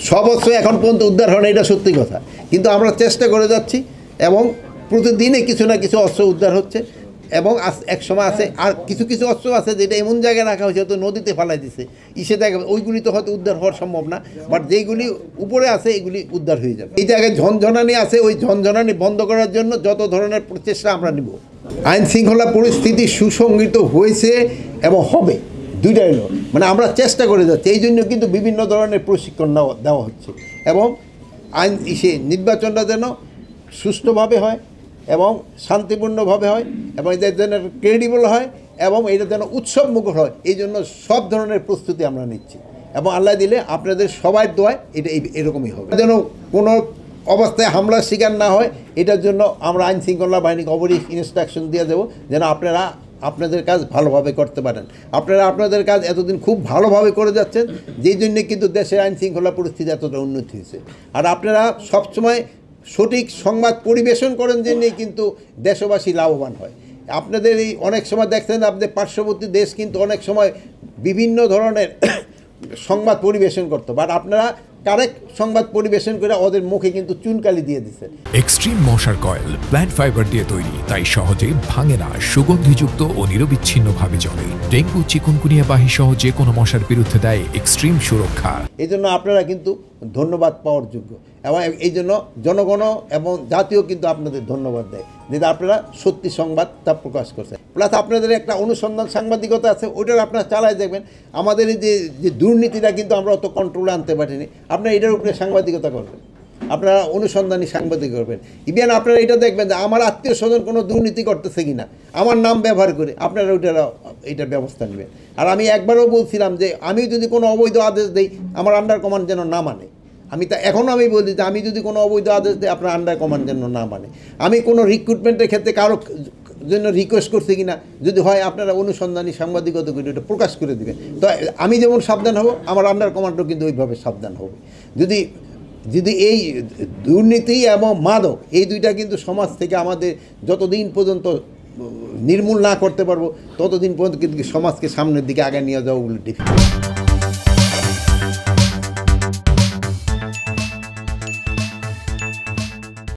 সব অস্ত্র এখন পর্যন্ত উদ্ধার হয় না, এটা সত্যি কথা, কিন্তু আমরা চেষ্টা করে যাচ্ছি এবং প্রতিদিনে কিছু না কিছু অস্ত্র উদ্ধার হচ্ছে। এবং এক সময় আছে আর কিছু কিছু অস্ত্র আছে যেটা এমন জায়গায় রাখা হয়েছে হয়তো নদীতে ফেলাই দিছে, ইসে দেখা ওইগুলি তো হয়তো উদ্ধার হওয়ার সম্ভব না, বাট যেইগুলি উপরে আছে এগুলি উদ্ধার হয়ে যাবে। এই জায়গায় ঝনঝনানি আছে, ওই ঝনঝনানি বন্ধ করার জন্য যত ধরনের প্রচেষ্টা আমরা নিব। আইন শৃঙ্খলা পরিস্থিতি সুসংগঠিত হয়েছে এবং হবে, দুইটাই হলো, মানে আমরা চেষ্টা করে যাচ্ছি। এই জন্য কিন্তু বিভিন্ন ধরনের প্রশিক্ষণ দেওয়া হচ্ছে এবং আইন নির্বাচনটা যেন সুষ্ঠুভাবে হয় এবং শান্তিপূর্ণভাবে হয় এবং এদের যেন ক্রেডিবল হয় এবং এটা যেন উৎসবমুখর হয়, এই জন্য সব ধরনের প্রস্তুতি আমরা নিচ্ছি এবং আল্লাহ দিলে আপনাদের সবার দোয়ায় এটা এরকমই হবে, যেন কোনো অবস্থায় হামলার শিকার না হয়। এটার জন্য আমরা আইন শৃঙ্খলা বাহিনীকে অবশ্যই ইনস্ট্রাকশন দিয়ে দেবো যেন আপনারা আপনাদের কাজ ভালোভাবে করতে পারেন। আপনারা আপনাদের কাজ এতদিন খুব ভালোভাবে করে যাচ্ছেন, যেই জন্য কিন্তু দেশের আইন শৃঙ্খলা পরিস্থিতি এতটা উন্নতি হয়েছে। আর আপনারা সবসময় সঠিক সংবাদ পরিবেশন করেন জন্যেই কিন্তু দেশবাসী লাভবান হয়। আপনাদের এই অনেক সময় দেখছেন আপনাদের পার্শ্ববর্তী দেশ কিন্তু অনেক সময় বিভিন্ন ধরনের সংবাদ পরিবেশন করতো, বাট আপনারা কারেক্ট সংবাদ পরিবেশন করে ওদের মুখে কিন্তু চুনকালি দিয়ে দিচ্ছে। এক্সট্রিম মশার কয়েল প্ল্যান্ট ফাইবার দিয়ে তৈরি, তাই সহজে ভাঙে না, সুগন্ধিযুক্ত ও নিরবিচ্ছিন্নভাবে জ্বলে। ডেঙ্গু, চিকুনগুনিয়া বাহি সহ যে কোনো মশার বিরুদ্ধে দেয় এক্সট্রিম সুরক্ষা। এই জন্য আপনারা কিন্তু ধন্যবাদ পাওয়ার যোগ্য এবং এই জন্য জনগণ এবং জাতীয় কিন্তু আপনাদের ধন্যবাদ দেয় যেটা আপনারা সত্যি সংবাদটা প্রকাশ করছে। প্লাস আপনাদের একটা অনুসন্ধান সাংবাদিকতা আছে, ওইটার আপনারা চালায় দেখবেন। আমাদের এই যে দুর্নীতিটা কিন্তু আমরা অত কন্ট্রোলে আনতে পারিনি, আপনারা এটার উপরে সাংবাদিকতা করবেন, আপনারা অনুসন্ধানী সাংবাদিক করবেন। ইভেন আপনারা এটা দেখবেন যে আমার আত্মীয় স্বজন কোনো দুর্নীতি করতেছে কিনা, আমার নাম ব্যবহার করে আপনারা এইটার ব্যবস্থা নেবেন। আর আমি একবারও বলছিলাম যে আমি যদি কোনো অবৈধ আদেশ দিই আমার আন্ডার কমান্ড যেন না মানে। এখনও আমি বলি যে আমি যদি কোনো অবৈধ আদেশ দিই আপনার আন্ডার কমান্ড যেন না মানে। আমি কোনো রিক্রুটমেন্টের ক্ষেত্রে কারো জন্য রিকোয়েস্ট করছি কিনা, যদি হয় আপনারা অনুসন্ধানী সাংবাদিকতা করে এটা প্রকাশ করে দেবেন। তো আমি যেমন সাবধান হব, আমার আন্ডার কমান্ডও কিন্তু ওইভাবে সাবধান হবে। যদি এই দুর্নীতি এবং মাদক এই দুইটা কিন্তু সমাজ থেকে আমাদের যতদিন পর্যন্ত নির্মূল না করতে পারবো ততদিন পর্যন্ত কিন্তু সমাজকে সামনের দিকে আগে নিয়ে যাওয়া ডিফিকাল্ট।